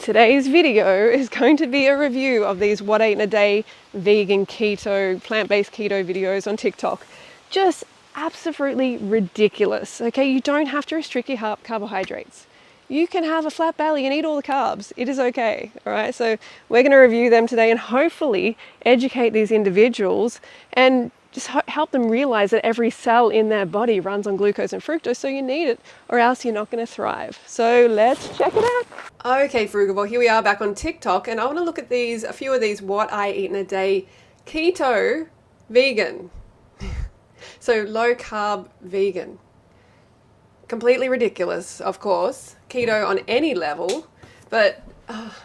Today's video is going to be a review of these what I eat in a day vegan keto, plant-based keto videos on TikTok. Just absolutely ridiculous. Okay, you don't have to restrict your carbohydrates. You can have a flat belly and eat all the carbs. It is okay. All right, so we're going to review them today and hopefully educate these individuals and just help them realize that every cell in their body runs on glucose and fructose, so you need it or else you're not going to thrive. So let's check it out. Okay, Frugivore, here we are back on TikTok, and I want to look at a few of these what I eat in a day keto vegan. So low carb vegan. Completely ridiculous, of course. Keto on any level, but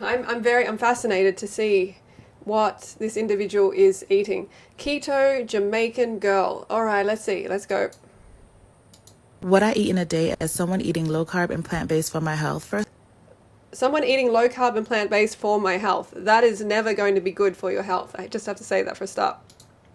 I'm fascinated to see what this individual is eating. Keto Jamaican girl. All right, let's see. Let's go. What I eat in a day as someone eating low carb and plant-based for my health. First, someone eating low carb and plant-based for my health. That is never going to be good for your health. I just have to say that for a start.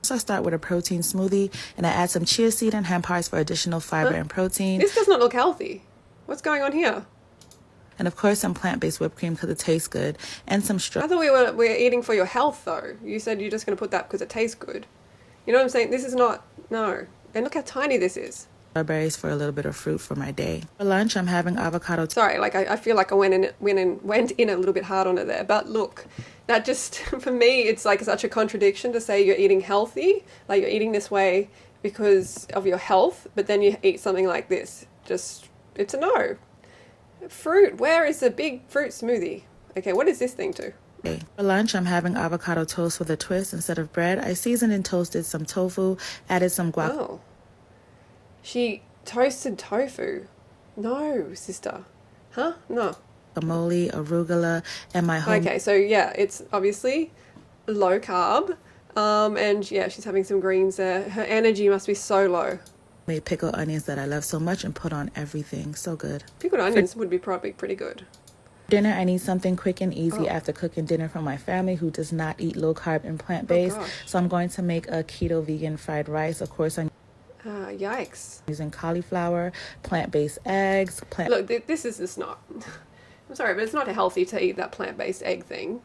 So I start with a protein smoothie and I add some chia seed and hemp hearts for additional fiber and protein. This does not look healthy. What's going on here? And of course some plant-based whipped cream because it tastes good, and some I thought we were eating for your health though. You said you're just going to put that because it tastes good. You know what I'm saying? This is not, no. And look how tiny this is. Strawberries for a little bit of fruit for my day. For lunch, I'm having avocado. Sorry, like I feel like I went in a little bit hard on it there. But look, that just, for me, it's like such a contradiction to say you're eating healthy, like you're eating this way because of your health, but then you eat something like this. Just, it's a no. Fruit, where is the big fruit smoothie? Okay, what is this thing to? For lunch, I'm having avocado toast with a twist. Instead of bread, I seasoned and toasted some tofu, added some guac. Oh. She toasted tofu. No, sister. Huh? No. Guacamole, arugula, and my home. Okay, so yeah, it's obviously low carb. And yeah, she's having some greens there. Her energy must be so low. Made pickled onions that I love so much and put on everything. So good. Pickled onions would be probably pretty good. Dinner, I need something quick and easy after cooking dinner for my family who does not eat low carb and plant-based. So I'm going to make a keto vegan fried rice. Of course, I'm yikes. using cauliflower, plant-based eggs. Look, this is just not... I'm sorry, but it's not healthy to eat that plant-based egg thing,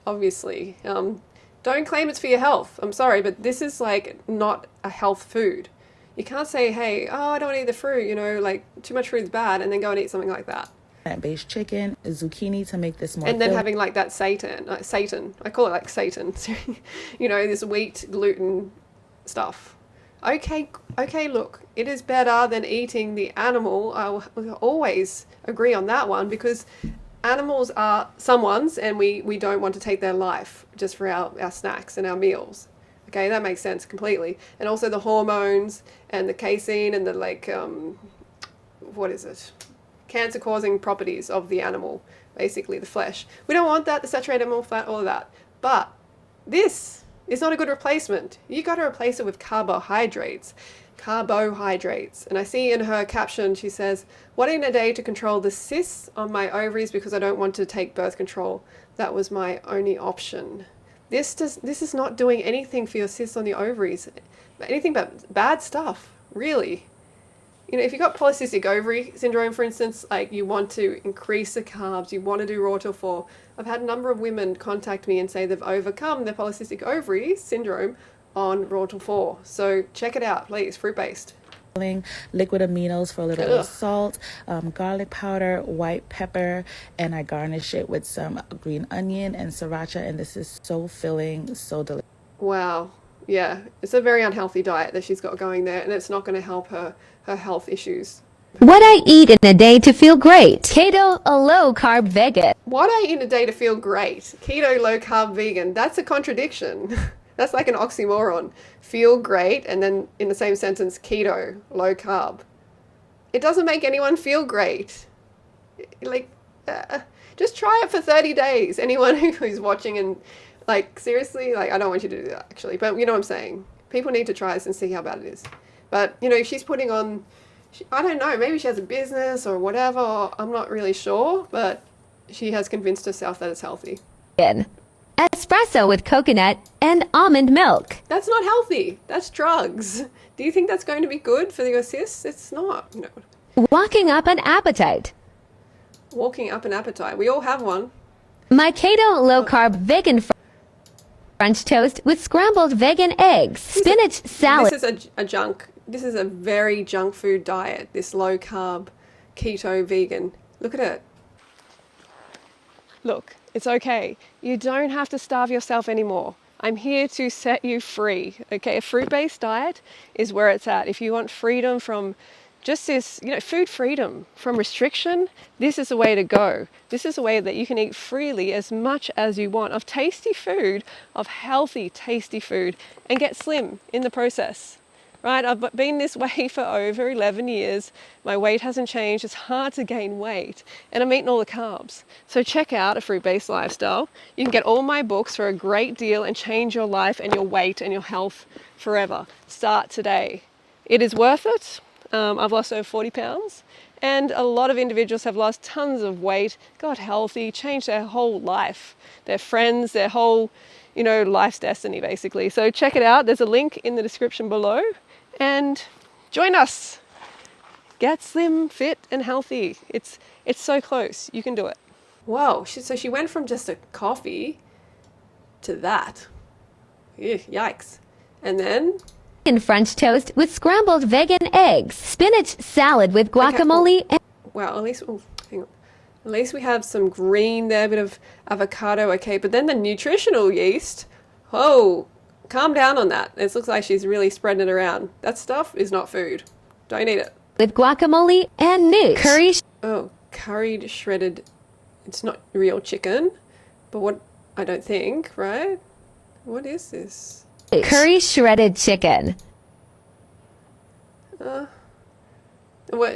obviously. Don't claim it's for your health. I'm sorry, but this is like not a health food. You can't say, hey, oh, I don't want to eat the fruit, you know, like too much fruit's bad, and then go and eat something like that. Plant-based chicken, zucchini to make this more. And then having like that Satan, I call it like Satan, you know, this wheat, gluten stuff. Okay, look, it is better than eating the animal. I will always agree on that one, because animals are someone's and we don't want to take their life just for our snacks and our meals. Okay, that makes sense completely. And also the hormones and the casein and the like, what is it? Cancer-causing properties of the animal, basically the flesh. We don't want that, the saturated animal fat, all of that. But this is not a good replacement. You got to replace it with carbohydrates. And I see in her caption, she says, what in a day to control the cysts on my ovaries because I don't want to take birth control. That was my only option. This is not doing anything for your cysts on the ovaries. Anything but bad stuff, really. You know, if you've got polycystic ovary syndrome, for instance, like you want to increase the carbs, you want to do raw till 4. I've had a number of women contact me and say they've overcome their polycystic ovary syndrome on raw till 4. So check it out, please, fruit-based. Liquid aminos for a little bit of salt, garlic powder, white pepper, and I garnish it with some green onion and sriracha, and this is so filling, so delicious. Wow. Yeah, it's a very unhealthy diet that she's got going there, and it's not going to help her health issues. What I eat in a day to feel great. Keto, a low-carb vegan. What I eat in a day to feel great. Keto, low-carb vegan. That's a contradiction. That's like an oxymoron. Feel great, and then in the same sentence, keto, low carb. It doesn't make anyone feel great. Like, just try it for 30 days. Anyone who's watching and, like, seriously, like, I don't want you to do that, actually. But you know what I'm saying. People need to try this and see how bad it is. But, you know, she's putting on, I don't know, maybe she has a business or whatever. Or I'm not really sure, but she has convinced herself that it's healthy. Espresso with coconut and almond milk. That's not healthy. That's drugs. Do you think that's going to be good for your cysts? It's not. No. Walking up an appetite. Walking up an appetite. We all have one. My keto low-carb vegan French toast with scrambled vegan eggs, spinach salad. This is a junk. This is a very junk food diet. This low carb, keto, vegan. Look at it. Look, it's okay. You don't have to starve yourself anymore. I'm here to set you free. Okay, a fruit-based diet is where it's at. If you want freedom from just this, food freedom from restriction, this is the way to go. This is a way that you can eat freely as much as you want of tasty food, of healthy, tasty food, and get slim in the process. Right? I've been this way for over 11 years. My weight hasn't changed. It's hard to gain weight. And I'm eating all the carbs. So check out A Fruit-Based Lifestyle. You can get all my books for a great deal and change your life and your weight and your health forever. Start today. It is worth it. I've lost over 40 pounds. And a lot of individuals have lost tons of weight, got healthy, changed their whole life, their friends, their whole, life's destiny, basically. So check it out. There's a link in the description below. And join us. Get slim, fit, and healthy. It's so close. You can do it. Wow. So she went from just a coffee to that. Ew, yikes. And then In French toast with scrambled vegan eggs, spinach salad with guacamole. Wow, hang on. At least we have some green there, a bit of avocado, okay. But then the nutritional yeast, calm down on that. It looks like she's really spreading it around. That stuff is not food. Don't eat it. With guacamole and nooch. Curried shredded. It's not real chicken, but what, I don't think, right? What is this? Curry shredded chicken. Well,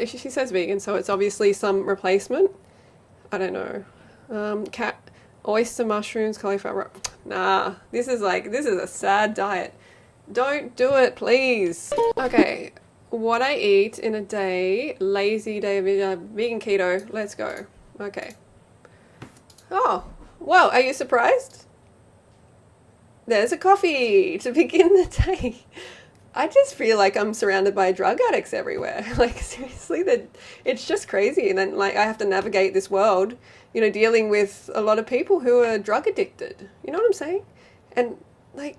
she says vegan, so it's obviously some replacement. I don't know. Oyster mushrooms, cauliflower. Nah, this is a sad diet. Don't do it, please. Okay, what I eat in a day, lazy day, vegan keto. Let's go. Okay. Oh, well, are you surprised? There's a coffee to begin the day. I just feel like I'm surrounded by drug addicts everywhere. Like, seriously, it's just crazy. And then, I have to navigate this world, dealing with a lot of people who are drug addicted. You know what I'm saying? And,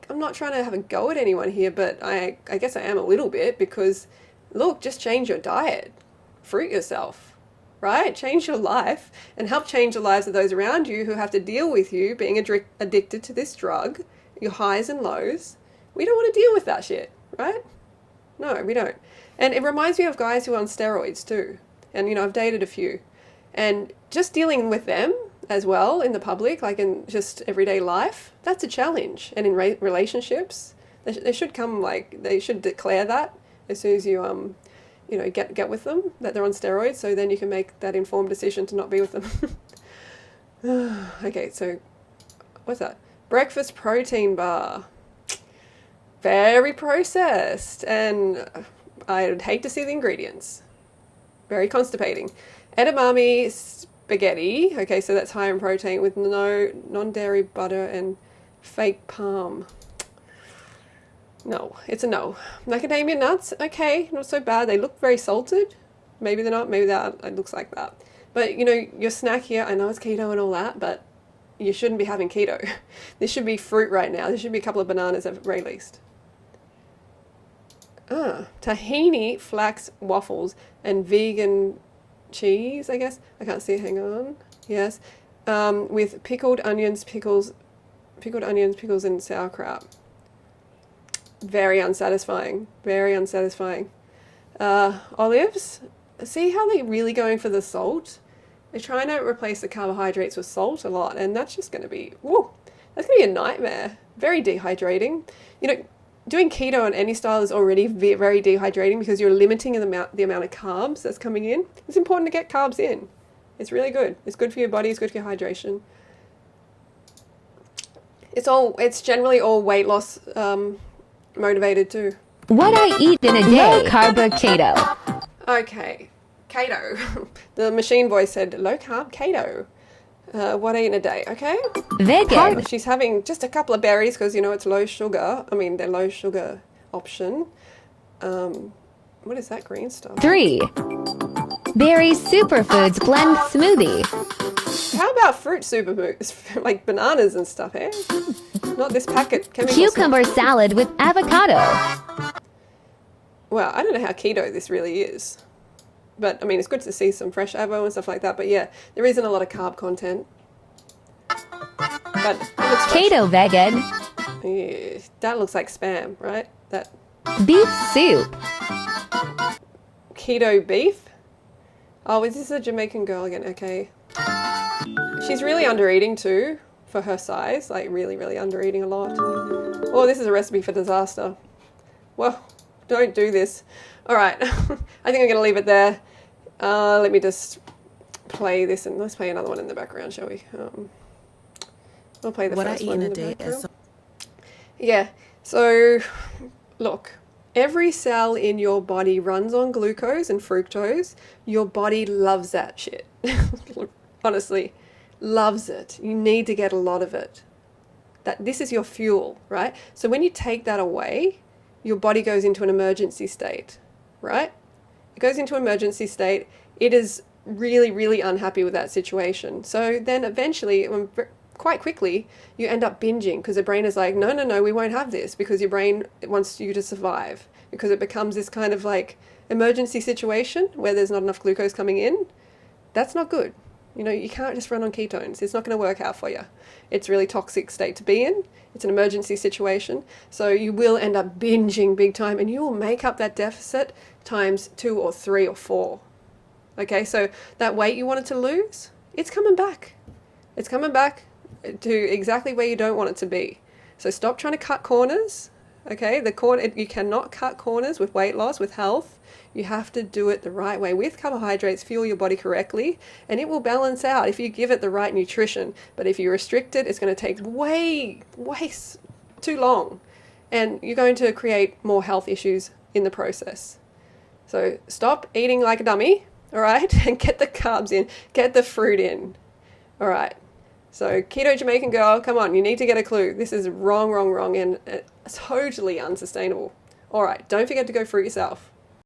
I'm not trying to have a go at anyone here, but I guess I am a little bit because, look, just change your diet. Fruit yourself, right? Change your life and help change the lives of those around you who have to deal with you being addicted to this drug, your highs and lows. We don't want to deal with that shit. Right? No, we don't. And it reminds me of guys who are on steroids too. And, I've dated a few. And just dealing with them as well in the public, in just everyday life, that's a challenge. And in relationships, they should come, they should declare that as soon as you, get with them, that they're on steroids, so then you can make that informed decision to not be with them. Okay, so what's that? Breakfast protein bar. Very processed, and I'd hate to see the ingredients. Very constipating. Edamame spaghetti. Okay, so that's high in protein with no non-dairy butter and fake palm. No, it's a no. Macadamia nuts. Okay, not so bad. They look very salted. Maybe they're not. Maybe that it looks like that. But your snack here. I know it's keto and all that, but you shouldn't be having keto. This should be fruit right now. There should be a couple of bananas at the very least. Tahini flax waffles and vegan cheese, I guess. I can't see it. Hang on. Yes. With pickled onions, pickles, and sauerkraut. Very unsatisfying. Very unsatisfying. Olives. See how they're really going for the salt? They're trying to replace the carbohydrates with salt a lot, and that's just going to be, that's going to be a nightmare. Very dehydrating. Doing keto on any style is already very dehydrating because you're limiting the amount of carbs that's coming in. It's important to get carbs in. It's really good. It's good for your body. It's good for your hydration. It's generally all weight loss motivated too. What I eat in a day, carb keto. Okay, keto. The machine voice said low carb keto. What I eat in a day, okay? Vegan. She's having just a couple of berries because, it's low sugar. I mean, they're low sugar option. What is that green stuff? 3. Berry Superfoods Blend Smoothie. How about fruit superfoods, like bananas and stuff, eh? Not this packet chemical Cucumber stuff. salad with avocado. Well, I don't know how keto this really is. But, I mean, it's good to see some fresh avo and stuff like that. But, yeah, there isn't a lot of carb content. But it looks fresh. Keto vegan. Yeah, that looks like spam, right? That Beef soup. keto beef. Oh, is this a Jamaican girl again? Okay. She's really under-eating too, for her size. Like, really, really under-eating a lot. Oh, this is a recipe for disaster. Well, don't do this. All right. I think I'm going to leave it there. Let me just play this, and let's play another one in the background, shall we? We'll play the What I first eat one in in a the day background. is Yeah, so look, every cell in your body runs on glucose and fructose. Your body loves that shit. Honestly, loves it. You need to get a lot of it. This is your fuel, right? So when you take that away, your body goes into an emergency state, right? It goes into an emergency state. It is really, really unhappy with that situation. So then eventually, quite quickly, you end up binging because the brain is like, no, no, no, we won't have this, because your brain wants you to survive, because it becomes this kind of like emergency situation where there's not enough glucose coming in. That's not good. You know, you can't just run on ketones. It's not going to work out for you. It's a really toxic state to be in. It's an emergency situation. So you will end up binging big time, and you will make up that deficit times 2 or 3 or 4. Okay, so that weight you wanted to lose, it's coming back. It's coming back to exactly where you don't want it to be. So stop trying to cut corners. Okay, you cannot cut corners with weight loss, with health. You have to do it the right way with carbohydrates. Fuel your body correctly, and it will balance out if you give it the right nutrition. But if you restrict it, it's going to take way too long, and you're going to create more health issues in the process. So stop eating like a dummy, all right, and get the carbs in, get the fruit in, all right. So keto Jamaican girl, come on, you need to get a clue. This is wrong, and totally unsustainable. All right, don't forget to go fruit yourself.